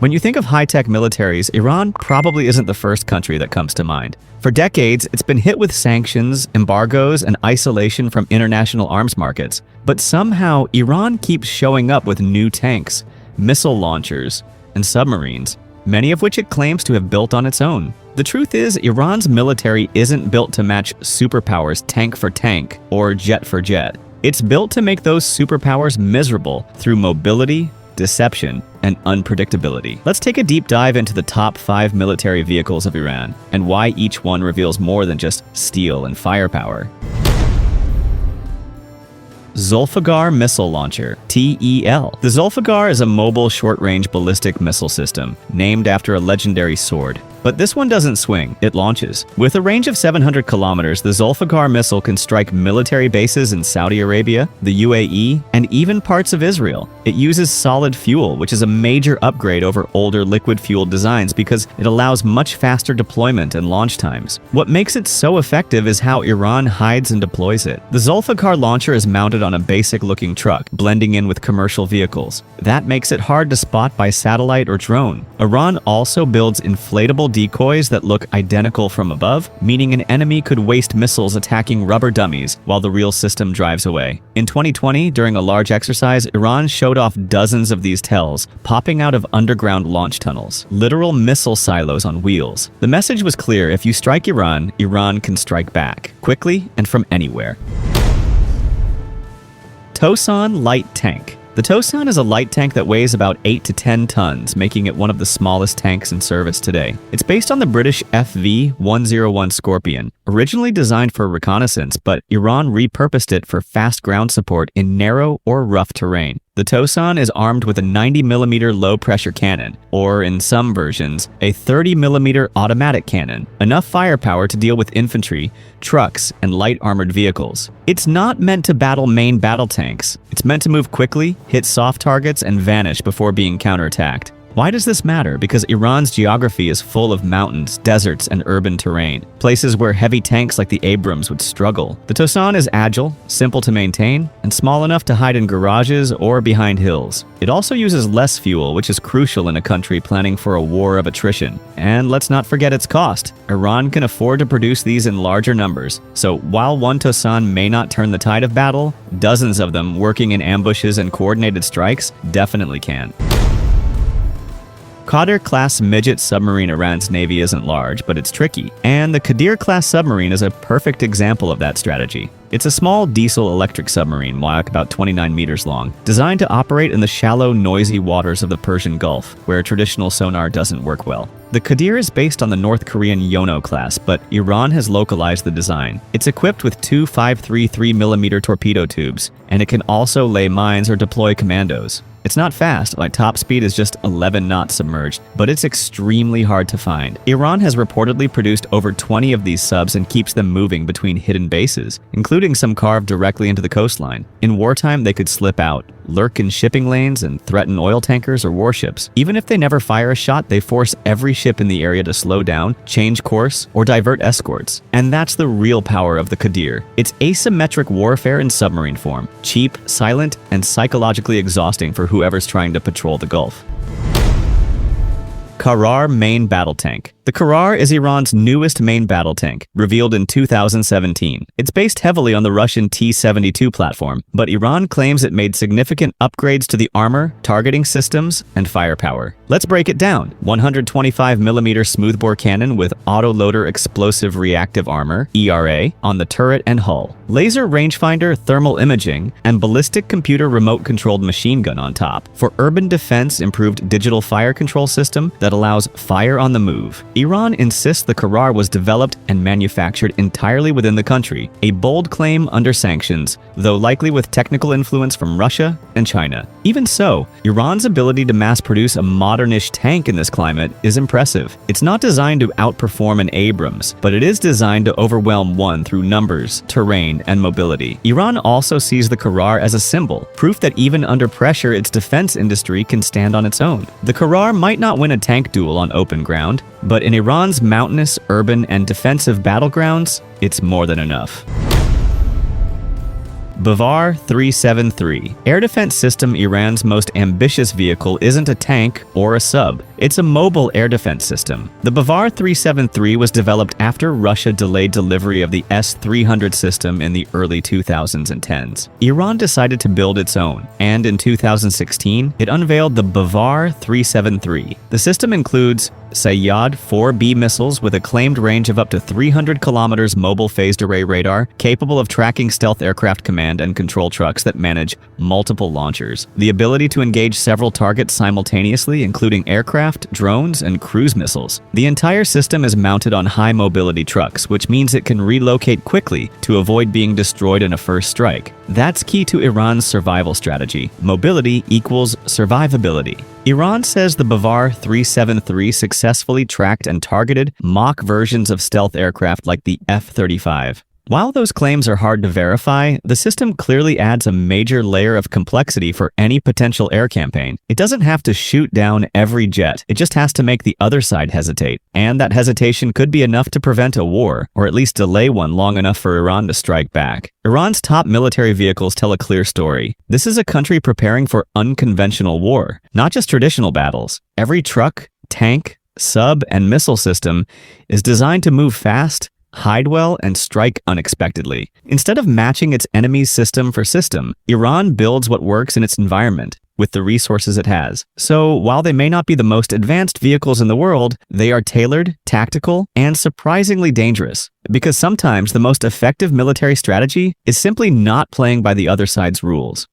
When you think of high-tech militaries, Iran probably isn't the first country that comes to mind. For decades, it's been hit with sanctions, embargoes, and isolation from international arms markets. But somehow, Iran keeps showing up with new tanks, missile launchers, and submarines, many of which it claims to have built on its own. The truth is, Iran's military isn't built to match superpowers tank for tank or jet for jet. It's built to make those superpowers miserable through mobility, deception, and unpredictability. Let's take a deep dive into the top 5 military vehicles of Iran and why each one reveals more than just steel and firepower. Zulfiqar Missile Launcher, TEL. The Zulfiqar is a mobile short-range ballistic missile system named after a legendary sword. But this one doesn't swing, it launches. With a range of 700 kilometers, the Zulfiqar missile can strike military bases in Saudi Arabia, the UAE, and even parts of Israel. It uses solid fuel, which is a major upgrade over older liquid-fueled designs because it allows much faster deployment and launch times. What makes it so effective is how Iran hides and deploys it. The Zulfiqar launcher is mounted on a basic-looking truck, blending in with commercial vehicles. That makes it hard to spot by satellite or drone. Iran also builds inflatable decoys that look identical from above, meaning an enemy could waste missiles attacking rubber dummies while the real system drives away. In 2020, during a large exercise, Iran showed off dozens of these TELs popping out of underground launch tunnels, literal missile silos on wheels. The message was clear: if you strike Iran, Iran can strike back, quickly and from anywhere. Tosan Light Tank. The Tosan is a light tank that weighs about 8 to 10 tons, making it one of the smallest tanks in service today. It's based on the British FV-101 Scorpion, originally designed for reconnaissance, but Iran repurposed it for fast ground support in narrow or rough terrain. The Tosan is armed with a 90mm low-pressure cannon, or in some versions, a 30mm automatic cannon, enough firepower to deal with infantry, trucks, and light armored vehicles. It's not meant to battle main battle tanks. It's meant to move quickly, hit soft targets, and vanish before being counterattacked. Why does this matter? Because Iran's geography is full of mountains, deserts, and urban terrain, places where heavy tanks like the Abrams would struggle. The Tosan is agile, simple to maintain, and small enough to hide in garages or behind hills. It also uses less fuel, which is crucial in a country planning for a war of attrition. And let's not forget its cost. Iran can afford to produce these in larger numbers, so while one Tosan may not turn the tide of battle, dozens of them working in ambushes and coordinated strikes definitely can. Qadir-class midget submarine. Iran's navy isn't large, but it's tricky, and the Qadir-class submarine is a perfect example of that strategy. It's a small diesel-electric submarine, about 29 meters long, designed to operate in the shallow, noisy waters of the Persian Gulf, where traditional sonar doesn't work well. The Qadir is based on the North Korean Yono class, but Iran has localized the design. It's equipped with two 5.33mm torpedo tubes, and it can also lay mines or deploy commandos. It's not fast, like top speed is just 11 knots submerged, but it's extremely hard to find. Iran has reportedly produced over 20 of these subs and keeps them moving between hidden bases, including some carved directly into the coastline. In wartime, they could slip out, lurk in shipping lanes, and threaten oil tankers or warships. Even if they never fire a shot, they force every ship in the area to slow down, change course, or divert escorts. And that's the real power of the Qadir. It's asymmetric warfare in submarine form, cheap, silent, and psychologically exhausting for whoever's trying to patrol the Gulf. Qarar Main Battle Tank. The Qarar is Iran's newest main battle tank, revealed in 2017. It's based heavily on the Russian T-72 platform, but Iran claims it made significant upgrades to the armor, targeting systems, and firepower. Let's break it down. 125mm smoothbore cannon with autoloader explosive reactive armor, ERA, on the turret and hull. Laser rangefinder thermal imaging, and ballistic computer remote-controlled machine gun on top. For urban defense, improved digital fire control system that allows fire on the move. Iran insists the Qarar was developed and manufactured entirely within the country, a bold claim under sanctions, though likely with technical influence from Russia and China. Even so, Iran's ability to mass-produce a modernish tank in this climate is impressive. It's not designed to outperform an Abrams, but it is designed to overwhelm one through numbers, terrain, and mobility. Iran also sees the Qarar as a symbol, proof that even under pressure, its defense industry can stand on its own. The Qarar might not win a tank duel on open ground, but in Iran's mountainous, urban, and defensive battlegrounds, it's more than enough. Bavar 373. Air defense system. Iran's most ambitious vehicle isn't a tank or a sub. It's a mobile air defense system. The Bavar 373 was developed after Russia delayed delivery of the S-300 system in the early 2000s and 10s. Iran decided to build its own, and in 2016, it unveiled the Bavar 373. The system includes Sayyad 4B missiles with a claimed range of up to 300 kilometers, mobile phased array radar, capable of tracking stealth aircraft command and control trucks that manage multiple launchers. The ability to engage several targets simultaneously, including aircraft, drones, and cruise missiles. The entire system is mounted on high mobility trucks, which means it can relocate quickly to avoid being destroyed in a first strike. That's key to Iran's survival strategy. Mobility equals survivability. Iran says the Bavar 373 successfully tracked and targeted mock versions of stealth aircraft like the F-35. While those claims are hard to verify, the system clearly adds a major layer of complexity for any potential air campaign. It doesn't have to shoot down every jet, it just has to make the other side hesitate. And that hesitation could be enough to prevent a war, or at least delay one long enough for Iran to strike back. Iran's top military vehicles tell a clear story. This is a country preparing for unconventional war, not just traditional battles. Every truck, tank, sub, and missile system is designed to move fast, hide well, and strike unexpectedly. Instead of matching its enemy's system for system, Iran builds what works in its environment with the resources it has. So while they may not be the most advanced vehicles in the world, they are tailored, tactical, and surprisingly dangerous. Because sometimes the most effective military strategy is simply not playing by the other side's rules.